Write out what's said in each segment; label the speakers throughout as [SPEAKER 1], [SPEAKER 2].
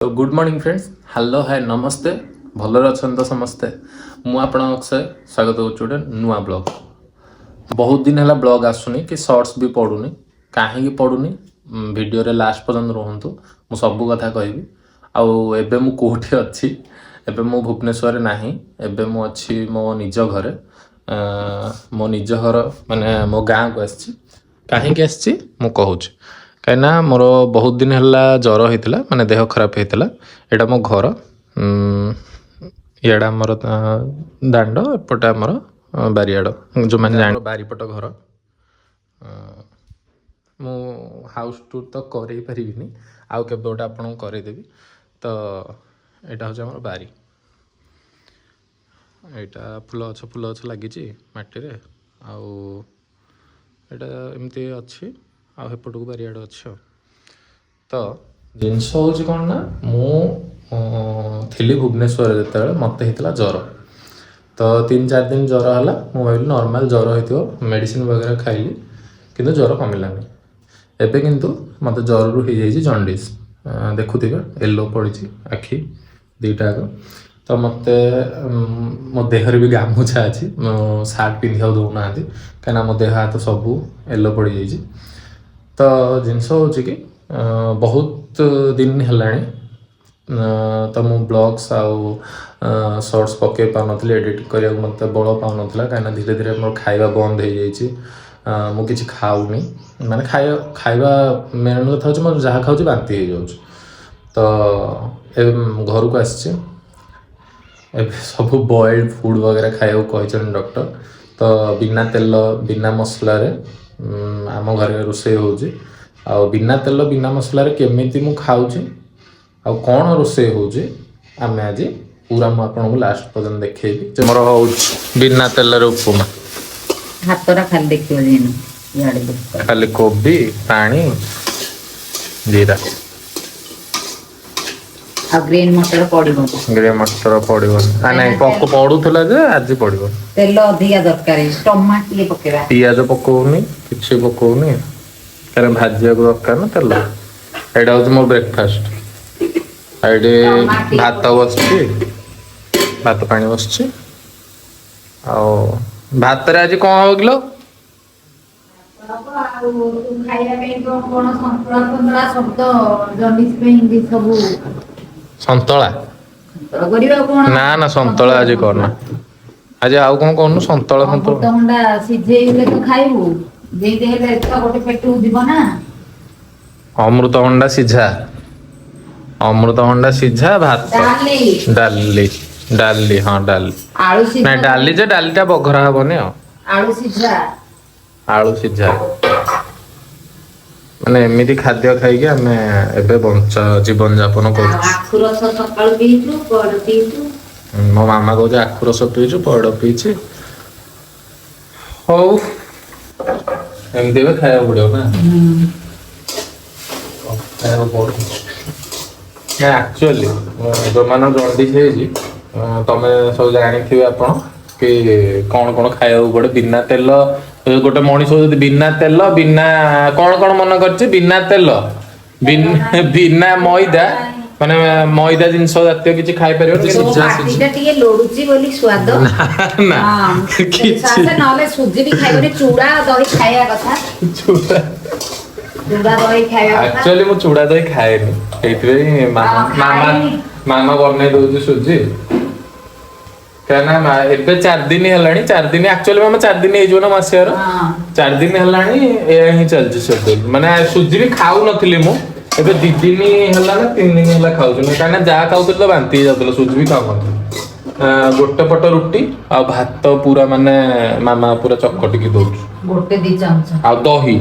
[SPEAKER 1] तो good morning friends, hello hi नमस्ते। भलर अच्छा तो समस्ते मुझे स्वागत हो गोटे नुआ ब्लॉग। बहुत दिन है ब्लॉग आसुनी कि शॉर्ट्स भी पड़ूनी। कहीं पड़ूनी वीडियो रे लास्ट पर्यंत रुहतु, मु सबू कथा कहबी। आउ एबे मु कोठी अच्छी, एबे मु भुवनेश्वर नाही, एबे मु अच्छी मो निज घरे। मो निज घर माने मो गाँ को आसची। कहीं आसची मु कहूची कहीं मोर बहुत दिन है ज्वर होता माने देह खराब होता। यहाँ मो घर इड़ा आमर दांड एपटे आमर बारियाड़ जो मैंने जान बारीपट घर। मु हाउस टूर तो कर पारिनी, आउ के गोटे आपको करदेवी। तो यहाँ हूँ आम बारी, यहाँ फूल गछ लगी मटी रे, आउ एमती अच्छी आउपटू बारियाड़ अच्छे। तो जिनस हूँ कौन ना थी भुवनेश्वर जो मत होता ज्वर, तो 3-4 दिन ज्वर है। मुझे भाविली नॉर्मल ज्वर हो मेडिसिन वगैरह खाइली किंतु ज्वर कमिलानी। एबे किंतु मत ज्वर रू हो जाए जॉन्डिस, देखुथे येलो पड़ी आखि दीटा। तो मत मो देहर भी गामुछा अच्छी, सार्ट पिंधा दौना कहीं मो देह हाथ सबू येलो पड़ जाइए। तो जिनस हूँ कि बहुत दिन है तो मु ब्लॉग्स आउ शॉर्ट्स पके पानी एडिट करने मत बल पाऊन कहीं धीरे धीरे मोर खाଇବା बंद हो जाए। मु किसी खाऊनी माने खाଇବା मेन कथा हूँ मैं जहाँ खाऊँ बांती हो जाऊँ। तो घर को आसी सब बॉइल्ड फूड वगैरह खाया कहते डॉक्टर। तो बिना तेल बिना मसला आम घर रोषे हो बिना तेल बिना मसला केमी मु खाऊँ आ कौन रोषे होजे आमे आज पूरा मु आपको लास्ट पर्यंत देखी। मोर हो बिना तेल उपमा
[SPEAKER 2] हाथरा खाली देखियो
[SPEAKER 1] खाली कोबी पानी जीरा
[SPEAKER 2] आ ग्रीन मटर पड़िबो।
[SPEAKER 1] ग्रीन मटर पड़िबो नहीं पक पड़ुथला जे आज पड़िबो।
[SPEAKER 2] तेल अधिका दरकार, टमाटर ये पकेबा,
[SPEAKER 1] पियाज पकोउनी किछि पकोउनी कारण भाजिया को दरकार ना तेल। एडा हो मोर ब्रेकफास्ट। आइडे भात बसछि, भात पानी बसछि। आ भात रे आज कोन हो गलो संतोला ना ना संतोला आज करना। आज आउ कोन कोन संतोला
[SPEAKER 2] संतोला सिझेइले तो खाइबू, जेते हेले तो गोटे पेटू दिबो ना।
[SPEAKER 1] अमृतभंडा सिझा, अमृतभंडा सिझा भात डाली डाली हाँ डाली
[SPEAKER 2] आलू सिझा
[SPEAKER 1] ना डाली जे डालीटा बघरा हबने।
[SPEAKER 2] आलू सिझा
[SPEAKER 1] आलू सिझा माने एमिति खाद्य खाइके आमे एबे बंचा जीवन यापन करू।
[SPEAKER 2] आखु रस सकाळु पीचु पड़ पीचु।
[SPEAKER 1] मो मामा कहूँ आखु रस पीचु पड़ पीछे हौ एमती भी खाया पड़ो ना। खाया पड़ो एक्चुअली जो मान जॉन्डिस तमें सब जानी आप कौन कौन खाया पड़े बिना तेल। गोटे मनीष बिना तेल बिना कौन कौन मन कर बिना तेल बिना मैदा माने मैदा जिनस जातीय किछि खाइ परियो
[SPEAKER 2] पार्टीटा टिके लोडुची बोली स्वाद ना किछि नले सुजी भी खाइबो चूड़ा दही खाया कथा। चूड़ा दही खाया कथा
[SPEAKER 1] एक्चुअली मु चूड़ा दही खाएनी एइतबे मामा बने दउछि सुजी कहना एबे 4 दिन हेलानी। 4 दिन एक्चुअली मामा 4 दिन हेजो ना मासियार 4 दिन हेलानी ए ही चलछि सब माने सुजी भी खाउ नथिले मु एबे 2 दिन हेला ना 3 दिन हेला खाउ न कहना जा खाउ तो बांती जातलो सुजी भी खाउ न। गोटे पट रुटी आ भात पूरा माने मामा पूरा चकटी की दउछ
[SPEAKER 2] गोटे 2 चमच
[SPEAKER 1] आ दही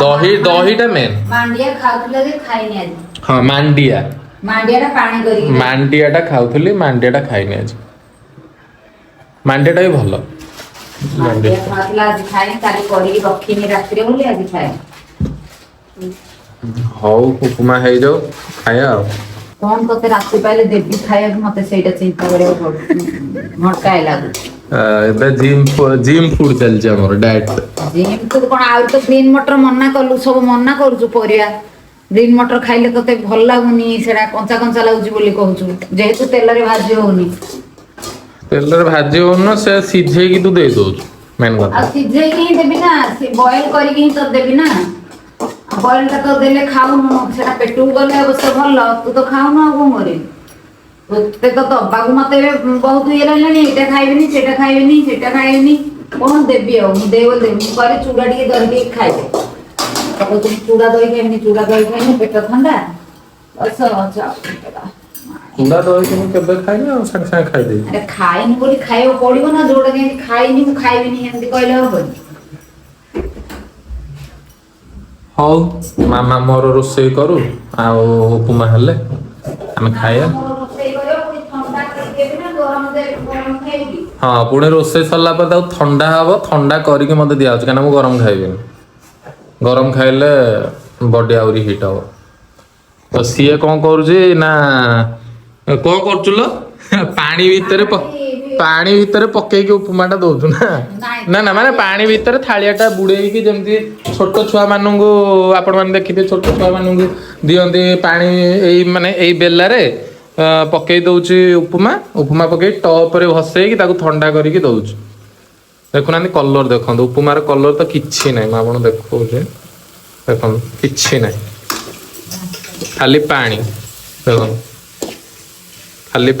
[SPEAKER 1] दही दहीटा मेन।
[SPEAKER 2] मांडिया खाउतले जे खाइनी आज।
[SPEAKER 1] हां मांडियाटा
[SPEAKER 2] पानी करी
[SPEAKER 1] मांडियाटा खाउथली मांडियाटा खाइनी आज। मांडियाटा भी भल
[SPEAKER 2] मांडिया खाउतला आज खाइ काली करी रखिनी रात्रि रे बोली आज खाइ।
[SPEAKER 1] हौ उपमा हे जाओ खाया
[SPEAKER 2] कौन कते रात्रि पाइले देवी खाया मते सेटा चिंता करे पड़ मटकाय लागु।
[SPEAKER 1] एबे जिम फूड चल हमर डाइट
[SPEAKER 2] जिम तो कोन आ तो ग्रीन मटर मन्ना कलु सब मन्ना करू परिया ଗ୍ରୀନ ମଟର ଖାଇଲେ ତତେ ଭଲ ଲାଗୁନି ସେଟା କଞ୍ଚା କଞ୍ଚା ଲାଗୁଛି ବୋଲି କହୁଛୁ ଯେହେତୁ ତେଲରେ ଭାଜି ହଉନି।
[SPEAKER 1] ତେଲରେ ଭାଜି ହଉନ ସେ ସିଝେଇକି ତୁ ଦେଇ ଦଉଛୁ ମେନ୍ କଥା।
[SPEAKER 2] ଆଉ ସିଝେଇକି ହିଁ ଦେବି ନା ବଏଲ କରିକି ହିଁ ତ ଦେବି ନା। ବଏଲ ଟା ତ ଦେଲେ ଖାଉନୁ ସେଟା ପେଟକୁ ଗଲେ ଅବଶ୍ୟ ଭଲ ତୁ ତ ଖାଉନୁ ଆଉ କଣ କରିବି। ତତେ ତ ଦବାକୁ ମତେ ଏବେ ବହୁତ ଇଏ ରହିଲାଣି ଏଇଟା ଖାଇବିନି ସେଇଟା ଖାଇବିନି ସେଇଟା ଖାଇବିନି କଣ ଦେବି ଆଉ ମୁଁ ଦେବି ବୋଲି ମୁଁ କହିଲି ଚୁଡ଼ା ଟିକେ ଦହି ଟିକେ ଖାଇଦେ। ଚୁଡ଼ା ଦହି ଖାଇବିନି ଚୁଡ଼ା ଦହି ଖାଇନି ପେଟ ଥଣ୍ଡା ବସ
[SPEAKER 1] ଚୁଡ଼ା ଦହି ମୁଁ କେବେ ଖାଇନି ଆଉ ସାଙ୍ଗେ ସାଙ୍ଗେ ଖାଇଦେବି।
[SPEAKER 2] ଆରେ ଖାଇନି ବୋଲି ଖାଇବାକୁ ପଡିବ ନା ଯୋଉଟା ଯେମିତି ଖାଇନି ମୁଁ ଖାଇବିନି ଏମିତି କହିଲେ ହବନି।
[SPEAKER 1] ହଉ ମାମା ମୋର ରୋଷେଇ କରୁ ଆଉ ଉପମା ହେଲେ ଆମେ ଖାଇବା। ହଁ ପୁଣି ରୋଷେଇ ସରିଲା ପରେ ତାକୁ ଥଣ୍ଡା ହବ ଥଣ୍ଡା କରିକି ମତେ ଦିଆହଉଛି କାହିଁକିନା ମୁଁ ଗରମ ଖାଇବିନି। ଗରମ ଖାଇଲେ ବଡି ଆହୁରି ହିଟ୍ ହବ। ତ ସିଏ କଣ କରୁଛି ନା କଣ କରୁଛୁ ଲୋ ପାଣି ଭିତରେ ପକେଇକି ଉପମା ଟା ଦଉଛୁ ନା। ନା ନା ମାନେ ପାଣି ଭିତରେ ଥାଳିଆ ଟା ବୁଡେଇକି ଯେମିତି ଛୋଟ ଛୁଆ ମାନଙ୍କୁ ଆପଣ ମାନେ ଦେଖିଥିବେ ଛୋଟ ଛୁଆ ମାନଙ୍କୁ ଦିଅନ୍ତି ପାଣି ଏଇ ମାନେ ଏଇ ବେଲାରେ ପକେଇ ଦଉଛି ଉପମା ପକେଇ ଟପରେ ଭସେଇକି ତାକୁ ଥଣ୍ଡା କରିକି ଦଉଛି। ଦେଖୁନାହାନ୍ତି କଲର ଦେଖନ୍ତୁ ଉପମାର କଲର ତ କିଛି ନାହିଁ ମୁଁ ଆପଣଙ୍କୁ ଦେଖଉଛି। ଦେଖନ୍ତୁ କିଛି ନାହିଁ ଖାଲି ପାଣି ଦେଖନ୍ତୁ। ଖାଲି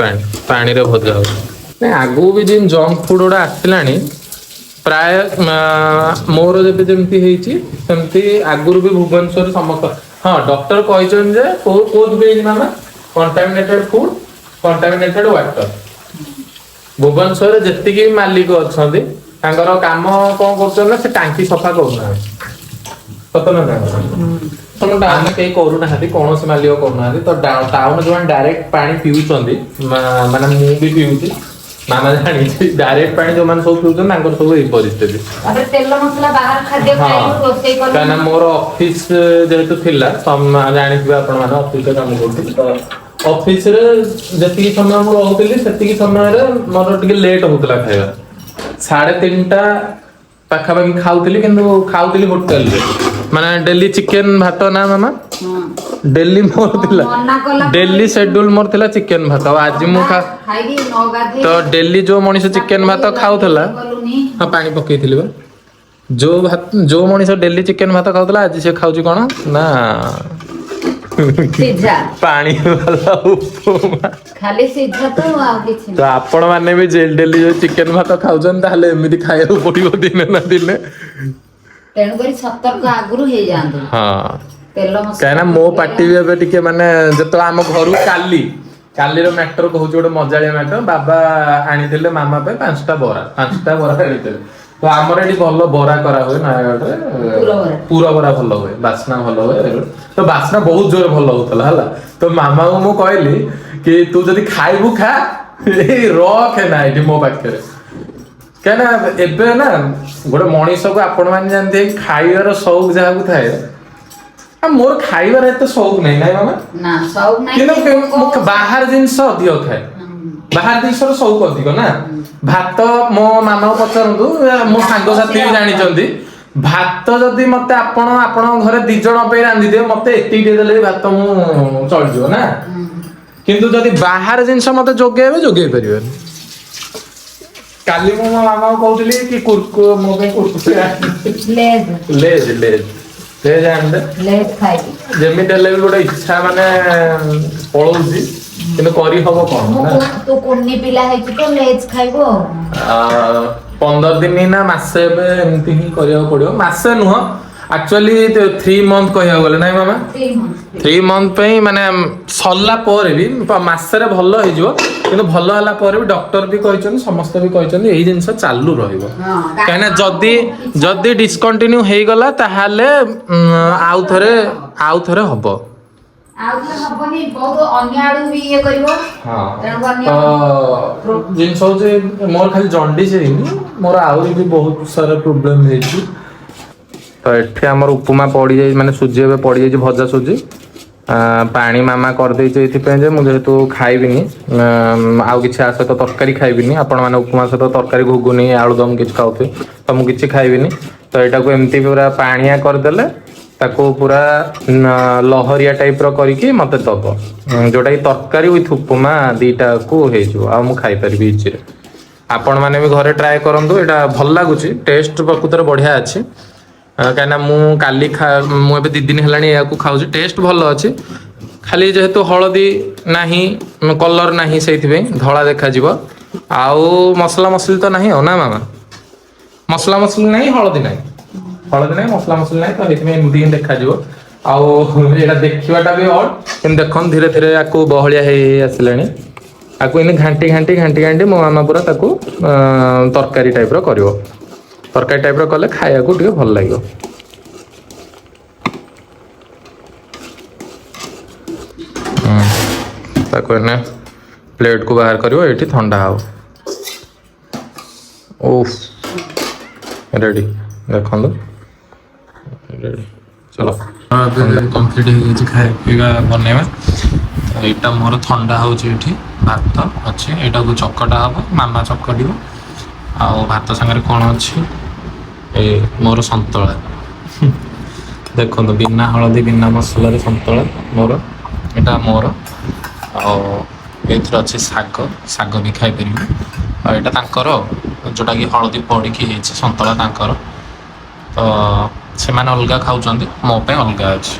[SPEAKER 1] ପାଣିରେ ଭଜା ହଉଛି। ନାଇଁ ଆଗକୁ ବି ଯେମିତି ଜଙ୍କ ଫୁଡ ଗୁଡା ଆସିଲାଣି ପ୍ରାୟ ମୋର ଯେମିତି ହେଇଛି ସେମିତି ଆଗରୁ ବି ଭୁବନେଶ୍ୱରରେ ସମସ୍ତ ହଁ ଡକ୍ଟର କହିଛନ୍ତି ଯେ କୋଉଥିପାଇଁ ହେଇଛି ମାମା କଣ୍ଟାମିନେଟେଡ ଫୁଡ କଣ୍ଟାମିନେଟେଡ ୱାଟର। ଭୁବନେଶ୍ୱରରେ ଯେତିକି ମାଲିକ ଅଛନ୍ତି ତାଙ୍କର କାମ କଣ କରୁଛନ୍ତି ନା ସେ ଟାଙ୍କି ସଫା କରୁନାହାନ୍ତି। ସତ ନା କଣ ଆମେ କେହି କରୁନାହାନ୍ତି କୌଣସି ମାଲିକ କରୁନାହାନ୍ତି ତ ଟାଉନ ଯୋଉମାନେ ଡାଇରେକ୍ଟ ପାଣି ପିଉଛନ୍ତି ମାନେ ମୁଁ ବି ପିଉଛି ମାମା ଜାଣିଛି ଡାଇରେକ୍ଟ ପାଣି ଯୋଉମାନେ ସବୁ ପିଉଛନ୍ତି ତାଙ୍କର ସବୁ ଏଇ ପରିସ୍ଥିତି।
[SPEAKER 2] ତାପରେ ତେଲ ମସଲା ବାହାର ଖାଦ୍ୟ ଖାଇଲୁ ରୋଷେଇ କଲୁ।
[SPEAKER 1] କାହିଁକିନା ମୋର ଅଫିସ ଯେହେତୁ ଥିଲା ଜାଣିଥିବେ ଆପଣ ମାନେ ଅଫିସରେ କାମ କରୁଥିଲି ତ ଅଫିସରେ ଯେତିକି ସମୟ ମୁଁ ରହୁଥିଲି ସେତିକି ସମୟରେ ମୋର ଟିକେ ଲେଟ୍ ହଉଥିଲା ଖାଇବା। 3:30 ପାଖାପାଖି ଖାଉଥିଲି କିନ୍ତୁ ଖାଉଥିଲି ହୋଟେଲରେ ମାନେ ଡେଲି ଚିକେନ ଭାତ ନା ମାମା ଡେଲି ମୋର ଥିଲା
[SPEAKER 2] ମନା କଲା
[SPEAKER 1] ଡେଲି ସେଡ୍ୟୁଲ ମୋର ଥିଲା ଚିକେନ ଭାତ ଆଉ ଆଜି ମୁଁ
[SPEAKER 2] ଖାଇକି ନ ଗାଧେଇ
[SPEAKER 1] ତ ଡେଲି ଯୋଉ ମଣିଷ ଚିକେନ ଭାତ ଖାଉଥିଲା ହଁ ପାଣି ପକେଇଥିଲି ବା ଯୋଉ ମଣିଷ ଡେଲି ଚିକେନ ଭାତ ଖାଉଥିଲା ଆଜି ସେ ଖାଉଛି କଣ ନା
[SPEAKER 2] ସିଝା
[SPEAKER 1] ପାଣି ବାଲା ଉପମା।
[SPEAKER 2] ଖାଲି ସିଝା ତ ଆଉ କିଛି
[SPEAKER 1] ତ
[SPEAKER 2] ନାହିଁ।
[SPEAKER 1] ଆପଣ ମାନେ ବି ଡେଲି ଯୋଉ ଚିକେନ ଭାତ ଖାଉଛନ୍ତି ତାହେଲେ ଏମିତି ଖାଇବାକୁ ପଡିବ ଦିନେ ନା ଦିନେ।
[SPEAKER 2] ତେଣୁକରି ସତର୍କ ଆଗରୁ ହେଇଯାଆନ୍ତୁ।
[SPEAKER 1] ହଁ
[SPEAKER 2] ତେଲ ମସଲା
[SPEAKER 1] କାହିଁକିନା ମୋ ପାଟି ବି ଏବେ ଟିକେ ମାନେ ଯେତେବେଳେ ଆମ ଘରକୁ କାଲିର ମ୍ୟାଟର କହୁଛି ଗୋଟେ ମଜାଳିଆ ମ୍ୟାଟର ବାବା ଆଣିଥିଲେ ମାମା ପାଇଁ 5ଟା ବରା ଆଣିଥିଲେ। ତ ଆମର ଏଠି ଭଲ ବରା କରା ହୁଏ ନୟାଗଡ଼ରେ ପୁର ବରା ଭଲ ହୁଏ ବାସ୍ନା ଭଲ ହୁଏ ତ ବାସ୍ନା ବହୁତ ଜୋରରେ ଭଲ ହଉଥିଲା ହେଲା ତ ମାମାଙ୍କୁ ମୁଁ କହିଲି କି ତୁ ଯଦି ଖାଇବୁ ଖା ଏଇ ରଖେ ନା ଏଠି ମୋ ପାଖରେ। କାହିଁକିନା ଏବେ ନା ଗୋଟେ ମଣିଷକୁ ଆପଣ ମାନେ ଜାଣିଥିବେ ଖାଇବାର ସଉକ ଯାହାକୁ ଥାଏ ମୋର ଖାଇବାର ଏତେ ସଉକ ନାହିଁ ନାଇଁ ମାମା
[SPEAKER 2] ନା ସଉକ ନାହିଁ
[SPEAKER 1] କିନ୍ତୁ ମୁଁ ବାହାର ଜିନିଷ ଅଧିକ ଖାଏ। ବାହାର ଜିନିଷର ସଉକ ଅଧିକ ନା ଭାତ ମୋ ମାମାକୁ ପଚାରନ୍ତୁ ମୋ ସାଙ୍ଗସାଥି ବି ଜାଣିଛନ୍ତି ଭାତ ଯଦି ମତେ ଆପଣଙ୍କ ଘରେ 2 ଜଣ ପାଇଁ ରାନ୍ଧିଦିଅ ମତେ ଏତିକି ଟିକେ ଦେଲେ ବି ଭାତ ମୁଁ ଚଳିଯିବ ନା କିନ୍ତୁ ଯଦି ବାହାର ଜିନିଷ ମତେ ଯୋଗେଇ ପାରିବେନି। କାଲି ମୁଁ ମୋ ମାମାକୁ କହୁଥିଲି କି ମୋ ପାଇଁ କୁରକୁରି ଲେଜ୍ ଆଣିଦେ ଯେମିତି ହେଲେ ବି ଗୋଟେ ଇଚ୍ଛା ମାନେ ପଳଉଛି କିନ୍ତୁ କରିହବ କଣ ନା
[SPEAKER 2] ତୁ କୁନି ପିଲା ହେଇଛୁ ତ ଲେଜ ଖାଇବୁ ଆଉ
[SPEAKER 1] 15 ଦିନ ନା ମାସେ ଏବେ ଏମିତି ହିଁ କରିବାକୁ ପଡିବ ମାସେ ନୁହଁ ଆକ୍ଚୁଆଲି 3 ମନ୍ଥ କହିବାକୁ ଗଲେ ନାଇଁ ମାମା 3 ମନ୍ଥ ପାଇଁ ମାନେ ସରିଲା ପରେ ବି ମାସରେ ଭଲ ହେଇଯିବ କିନ୍ତୁ ଭଲ ହେଲା ପରେ ବି ଡକ୍ଟର ବି କହିଛନ୍ତି ସମସ୍ତେ ବି କହିଛନ୍ତି ଏଇ ଜିନିଷ ଚାଲୁ ରହିବ କାହିଁକିନା ଯଦି ଡିସକଣ୍ଟିନ୍ୟୁ ହେଇଗଲା ତାହେଲେ ଆଉଥରେ ହବ।
[SPEAKER 2] ଆଉଥରେ ହବନି ବହୁତ ଅନ୍ୟ ଆଡୁ ବି ଇଏ କରିବ।
[SPEAKER 1] ତ ଜିନିଷ ହଉଛି ମୋର ଖାଲି ଜଣ୍ଡିସ ହେଇନି ମୋର ଆହୁରି ବି ବହୁତ ସାରା ପ୍ରୋବ୍ଲେମ ହେଇଛି। ତ ଏଠି ଆମର ଉପମା ପଡିଯାଇଛି ମାନେ ସୁଜି ଏବେ ପଡିଯାଇଛି ଭଜା ସୁଜି ପାଣି ମାମା କରିଦେଇଛି ଏଇଥିପାଇଁ ଯେ ମୁଁ ଯେହେତୁ ଖାଇବିନି ଆଉ କିଛି ଆ ସହିତ ତରକାରୀ ଖାଇବିନି ଆପଣ ମାନେ ଉପମା ସହିତ ତରକାରୀ ଘୁଗୁନି ଆଳୁଦମ କିଛି ଖାଉଥିବେ ତ ମୁଁ କିଛି ଖାଇବିନି ତ ଏଇଟାକୁ ଏମିତି ପୁରା ପାଣିଆ କରିଦେଲେ ତାକୁ ପୁରା ଲହରିଆ ଟାଇପ୍ର କରିକି ମୋତେ ଦବ, ଯେଉଁଟାକି ତରକାରୀ ୱିଥ୍ ଉପମା ଦୁଇଟାକୁ ହେଇଯିବ, ଆଉ ମୁଁ ଖାଇପାରିବି ଇଜିରେ। ଆପଣମାନେ ବି ଘରେ ଟ୍ରାଏ କରନ୍ତୁ, ଏଇଟା ଭଲ ଲାଗୁଛି, ଟେଷ୍ଟ ପ୍ରକୃତରେ ବଢ଼ିଆ ଅଛି। କାହିଁକିନା ମୁଁ ମୁଁ ଏବେ 2 ଦିନ ହେଲାଣି ଏହାକୁ ଖାଉଛି, ଟେଷ୍ଟ ଭଲ ଅଛି। ଖାଲି ଯେହେତୁ ହଳଦୀ ନାହିଁ, କଲର୍ ନାହିଁ, ସେଇଥିପାଇଁ ଧଳା ଦେଖାଯିବ। ଆଉ ମସଲା ମସଲି ତ ନାହିଁ ଆଉ, ନା ମାମା? ମସଲା ମସଲି ନାହିଁ, ହଳଦୀ ନାହିଁ, ମସଲା ମସଲି ନାହିଁ, ତ ସେଇଥିପାଇଁ ଏମିତି ହିଁ ଦେଖାଯିବ। ଆଉ ଏଇଟା ଦେଖିବାଟା ବି ଅଡ୍, କିନ୍ତୁ ଦେଖନ୍ତୁ ଧୀରେ ଧୀରେ ଆକୁ ବହଳିଆ ହେଇ ଆସିଲାଣି। ଆକୁ ଏମିତି ଘାଣ୍ଟି ଘାଣ୍ଟି ଘାଣ୍ଟି ଘାଣ୍ଟି ମୋ ମାମା ପୁରା ତାକୁ ତରକାରୀ ଟାଇପ୍ର କରିବ। ତରକାରୀ ଟାଇପ୍ର କଲେ ଖାଇବାକୁ ଟିକେ ଭଲ ଲାଗିବ। ତାକୁ ଏନେ ପ୍ଲେଟ୍କୁ ବାହାର କରିବ, ଏଇଠି ଥଣ୍ଡା ହେବ। ଓଫ୍, ରେଡ଼ି, ଦେଖନ୍ତୁ ରେଡ଼ି। ଚलो ଏବେ କମ୍ପ୍ଲିଟ୍ ହେଇଯାଇଛି ଖାଇବା ପିଇବା ବନେଇବା। ଏଇଟା ମୋର ଥଣ୍ଡା ହେଉଛି, ଏଇଠି ଭାତ ଅଛି, ଏଇଟାକୁ ଚକଟା ହେବ, ମାମା ଚକଟିବ। ଆଉ ଭାତ ସାଙ୍ଗରେ କ'ଣ ଅଛି, ଏ ମୋର ସନ୍ତୁଳା। ଦେଖନ୍ତୁ ବିନା ହଳଦୀ ବିନା ମସଲାରେ ସନ୍ତୁଳା ମୋର, ଏଇଟା ମୋର। ଆଉ ଏଇଥିରେ ଅଛି ଶାଗ ବି ଖାଇପାରିବି। ଆଉ ଏଇଟା ତାଙ୍କର, ଯେଉଁଟାକି ହଳଦୀ ପଡ଼ିକି ହେଇଛି ସନ୍ତୁଳା ତାଙ୍କର। ତ ସେମାନେ ଅଲଗା ଖାଉଛନ୍ତି, ମୋ ପାଇଁ ଅଲଗା ଅଛି।